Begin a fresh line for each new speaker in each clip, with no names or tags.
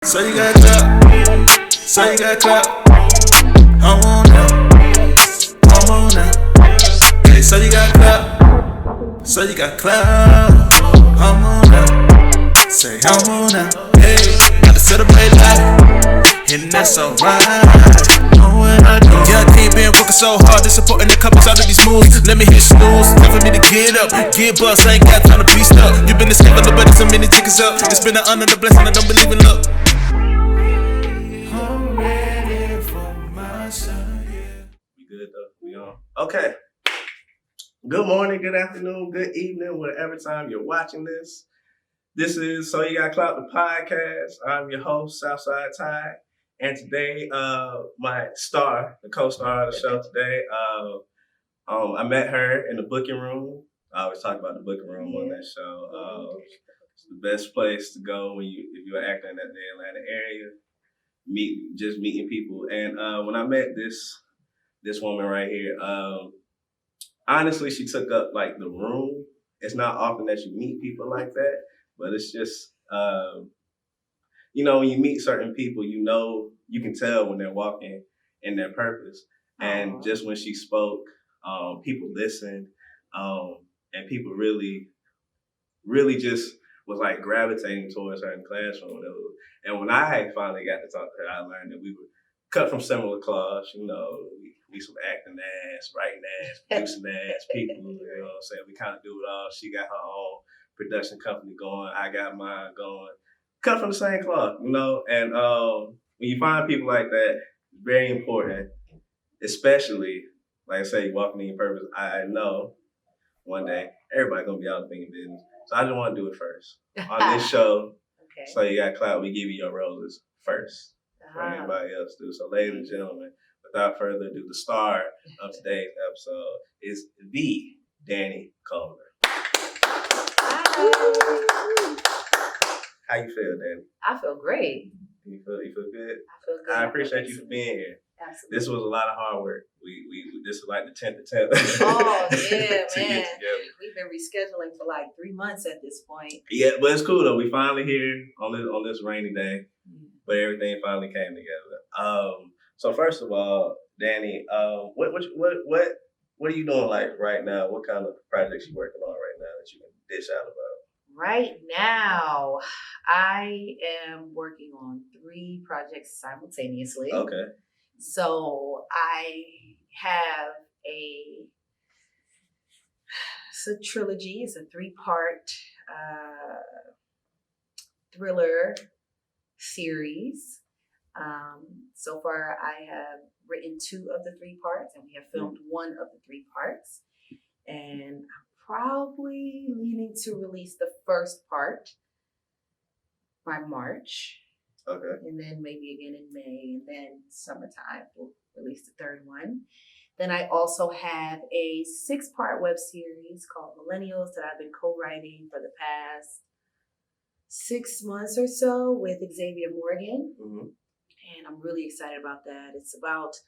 So you got clout, so you got clout. I'm on now. Hey, so you got clout, so you got clout. I'm on now. Say I'm on now. Hey, got to celebrate life, and that's alright. Know what I do. Yeah, I can't been working so hard, just supporting the couples out of these moves. Let me hit snooze, time for me to get up, get bust. I ain't got time to be stuck. You been a skipper, but there's so many tickets up. It's been an honor, a blessing. I don't believe in luck.
Okay. Good morning, good afternoon, good evening, whatever time you're watching this. This is So You Got Clout, the podcast. I'm your host, Southside Ty. And today, my star, the co-star of the show today, I met her in the booking room. I always talk about the booking room on that show. It's the best place to go if you're acting in that Atlanta area, meeting people. And when I met this woman right here, honestly, she took up like the room. It's not often that you meet people like that, but it's just, when you meet certain people, you can tell when they're walking in their purpose. And just when she spoke, people listened, and people really, really just was like gravitating towards her in the classroom. And when I finally got to talk to her, I learned that we were cut from similar cloths, we some acting ass, writing ass, producing ass people, you know what I'm saying? We kind of do it all. She got her own production company going. I got mine going. Cut from the same cloth, And when you find people like that, it's very important, especially, like I say, walking in your purpose. I know one day everybody gonna be out thinking business. So I just want to do it first. On this show, okay. So You Got Clout, we give you your roses first. For anybody else do. So ladies and gentlemen, without further ado, the star of today's episode is the Dani Coleman.
Hi.
How you feel, Dani?
I feel great.
You feel good?
I feel good.
I appreciate you for being here.
Absolutely.
This was a lot of hard work. This is like the 10th attempt.
Oh yeah, man.
We've
been rescheduling for like 3 months at this point.
Yeah, but it's cool though. We finally here on this rainy day, but everything finally came together. So first of all, Dani, what are you doing like right now? What kind of projects you working on right now that you can dish out about?
Right now, I am working on 3 projects simultaneously.
Okay.
So I have it's a trilogy. It's a 3-part thriller series. So far, I have written 2 of the 3 parts, and we have filmed 1 of the 3 parts. And I'm probably leaning to release the first part by March.
Okay.
And then maybe again in May, and then summertime we'll release the 3rd one. Then I also have a 6-part web series called Millennials that I've been co-writing for the past 6 months or so with Xavier Morgan. Mm-hmm. And I'm really excited about that. It's about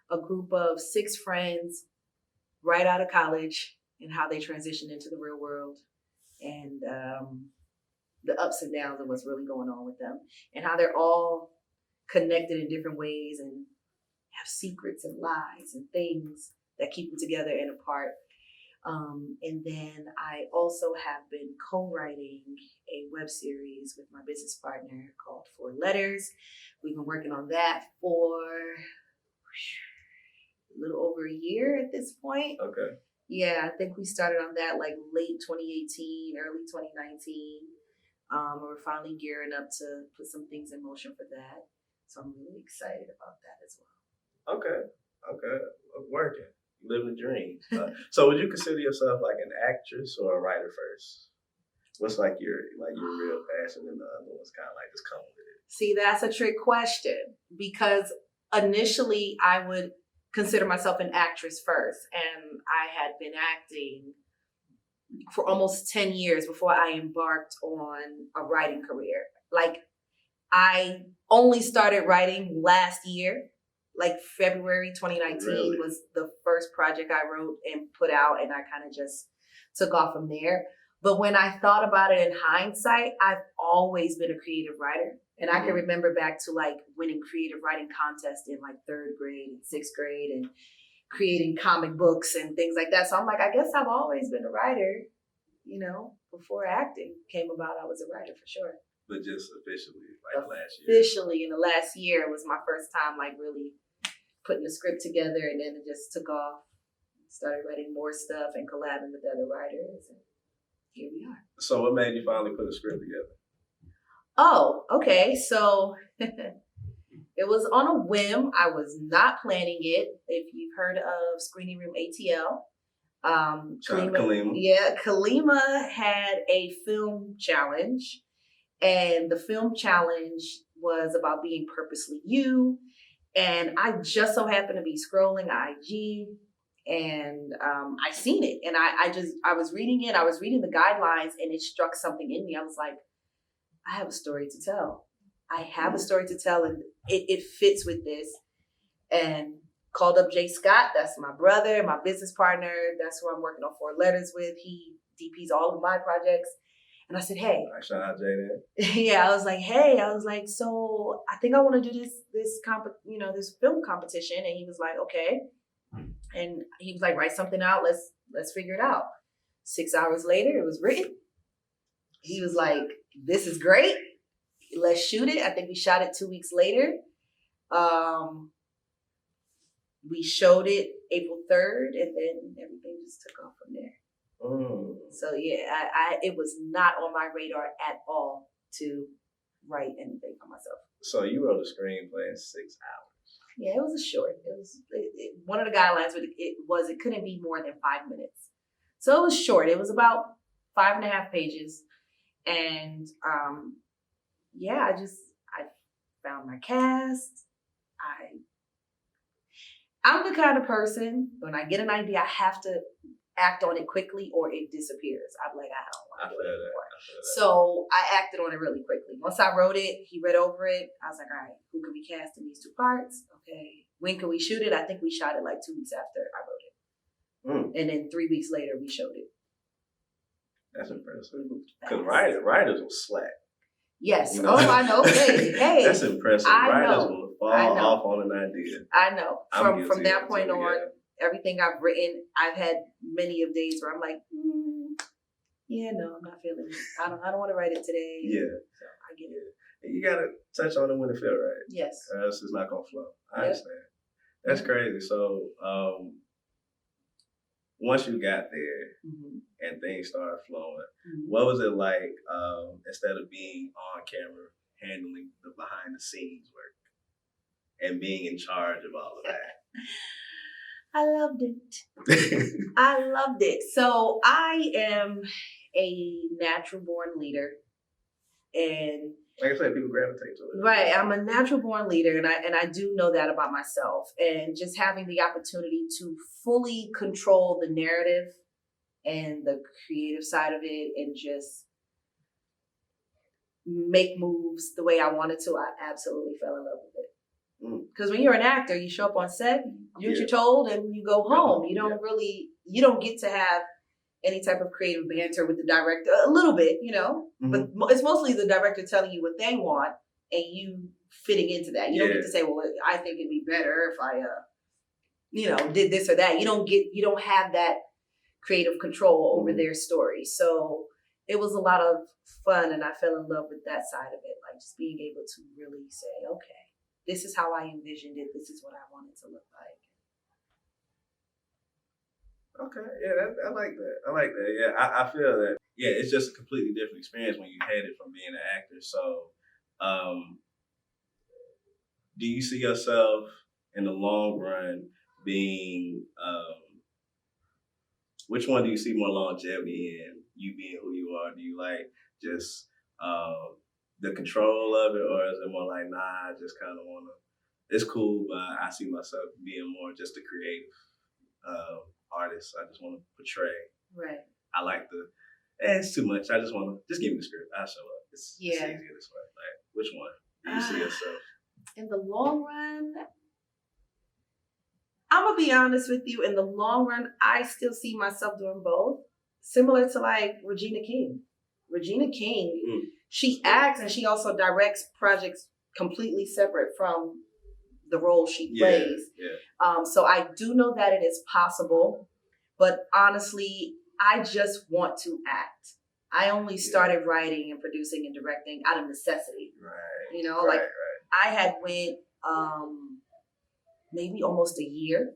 a group of 6 friends right out of college and how they transitioned into the real world, and the ups and downs of what's really going on with them, and how they're all connected in different ways and have secrets and lies and things that keep them together and apart. And then I also have been co-writing a web series with my business partner called 4 Letters. We've been working on that for a little over a year at this point.
Okay.
Yeah, I think we started on that like late 2018, early 2019. We're finally gearing up to put some things in motion for that. So I'm really excited about that as well.
Okay. Working. Living the dream. So would you consider yourself like an actress or a writer first? What's like your real passion, and the other one's kind of like just come with it?
See, that's a trick question, because initially I would consider myself an actress first, and I had been acting for almost 10 years before I embarked on a writing career. Like, I only started writing last year. Like February 2019 was the first project I wrote and put out, and I kind of just took off from there. But when I thought about it in hindsight, I've always been a creative writer And I can remember back to like winning creative writing contests in like 3rd grade and 6th grade and creating comic books and things like that. So I'm like, I guess I've always been a writer, you know, before acting came about, I was a writer for sure.
But just officially, like last year.
Officially, in the last year was my first time like really putting the script together, and then it just took off. Started writing more stuff and collabing with other writers, and here we are.
So what made you finally put a script together?
Oh, okay. So it was on a whim. I was not planning it. If you've heard of Screening Room ATL,
Kalima.
Yeah, Kalima had a film challenge, and the film challenge was about being purposely you. And I just so happened to be scrolling IG, and I seen it, and I was reading it. I was reading the guidelines, and it struck something in me. I was like, I have a story to tell. I have a story to tell, and it fits with this. And called up Jay Scott. That's my brother, my business partner. That's who I'm working on 4 Letters with. He DPs all of my projects. And I said, hey.
All right, shout out Jay then.
Yeah, I was like, so I think I want to do this film competition. And he was like, okay. And he was like, write something out. Let's figure it out. 6 hours later, it was written. He was like, this is great. Let's shoot it. I think we shot it 2 weeks later. We showed it April 3rd, and then everything just took off from there.
Mm.
So yeah, it was not on my radar at all to write anything for myself.
So you wrote a screenplay in 6 hours.
Yeah, it was a short. It was one of the guidelines. It couldn't be more than 5 minutes. So it was short. It was about 5.5 pages, and I found my cast. I'm the kind of person, when I get an idea, I have to act on it quickly or it disappears. I'm like, I don't want to do it anymore. So I acted on it really quickly. Once I wrote it, he read over it. I was like, all right, who can we cast in these 2 parts? Okay. When can we shoot it? I think we shot it like 2 weeks after I wrote it. And then 3 weeks later, we showed it.
That's impressive. Because writers will slack.
Yes. You know? Oh, I know. Hey.
That's impressive. Writers will fall off on an idea.
I know. From that point on, everything I've written, I've had many of days where I'm like, no, I'm not feeling it. I don't want to write it today.
Yeah.
So I get it.
You gotta touch on it when it feels right.
Yes.
Or else it's not gonna flow. I understand. That's crazy. So once you got there and things started flowing, what was it like instead of being on camera, handling the behind the scenes work and being in charge of all of that?
I loved it. I loved it. So I am a natural born leader, and
like I said, people gravitate to it.
Right. I'm a natural born leader, and I do know that about myself. And just having the opportunity to fully control the narrative and the creative side of it and just make moves the way I wanted to, I absolutely fell in love with it. Because when you're an actor, you show up on set, you do what you're told, and you go home. You don't get to have any type of creative banter with the director. A little bit, but it's mostly the director telling you what they want and you fitting into that. You don't get to say, well, I think it'd be better if I, did this or that. You don't have that creative control over their story. So it was a lot of fun, and I fell in love with that side of it. Like just being able to really say, okay, this is how I envisioned it. This is what I want it to look like.
Okay, yeah, I like that. I like that. Yeah, I feel that. Yeah, it's just a completely different experience when you had it from being an actor. So, do you see yourself in the long run being? Which one do you see more longevity in? You being who you are? Do you like just the control of it, or is it more like, nah, I just kind of want to? It's cool, but I see myself being more just a creative artist. I just want to portray.
Right.
I like it's too much. I just want to, just give me the script. I'll show up. It's easier this way. Like, which one do you see yourself?
In the long run, I'm going to be honest with you. In the long run, I still see myself doing both. Similar to like Regina King. Regina King She acts and she also directs projects completely separate from the role she plays. So I do know that it is possible, but honestly, I just want to act. I only started writing and producing and directing out of necessity.
Right.
You know, I had went maybe almost a year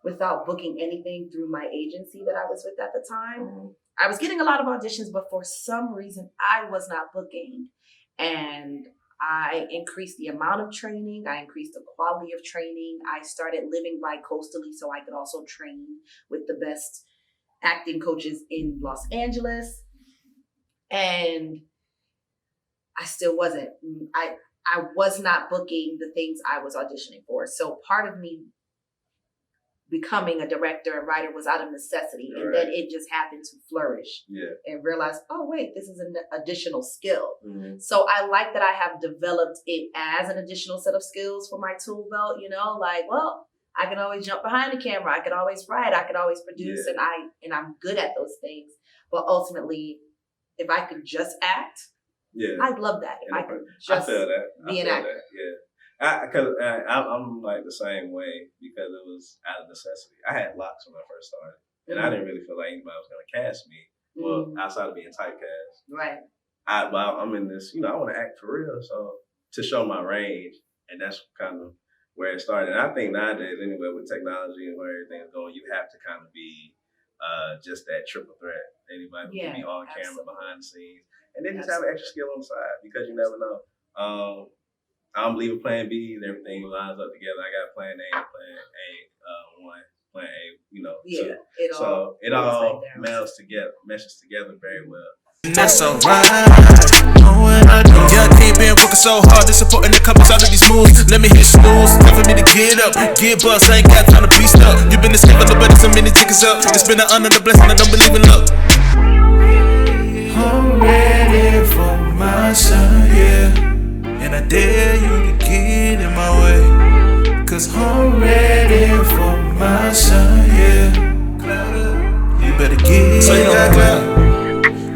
without booking anything through my agency that I was with at the time.
Mm-hmm.
I was getting a lot of auditions, but for some reason I was not booking. And I increased the amount of training. I increased the quality of training. I started living bi-coastally so I could also train with the best acting coaches in Los Angeles. And I still wasn't. I was not booking the things I was auditioning for. So part of me becoming a director and writer was out of necessity. And then it just happened to flourish. And realize, oh, wait, this is an additional skill.
Mm-hmm.
So I like that I have developed it as an additional set of skills for my tool belt, you know, like, well, I can always jump behind the camera. I can always write. I can always produce. And I'm good at those things. But ultimately, if I could just act, I'd love that. If I could just be an actor.
Because I'm like the same way because it was out of necessity. I had locks when I first started, and I didn't really feel like anybody was going to cast me. Well, outside of being typecast,
right?
I'm in this, you know, I want to act for real, so to show my range, and that's kind of where it started. And I think nowadays, anyway, with technology and where everything's going, you have to kind of be just that triple threat. Anybody can be on camera, behind the scenes, and then just have an extra skill on the side because you never know. I don't believe in plan B and everything lines up together. I got plan A, plan A1, plan A, you know. It all meshes together very well.
That's alright. Yeah, I ain't been working so hard, they supporting the couples out of these moves. Let me hit snooze, time for me to get up, get bust. I ain't got time to be stuck. You been escaping a little better, so many tickets up. It's been an honor, the blessing, I don't believe in luck. I'm ready for my son, and I dare you to get in my way, 'cause I'm ready for my son, You better get so you got clout.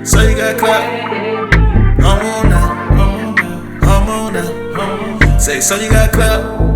So you got clout. I'm on now. Say, so you got clout.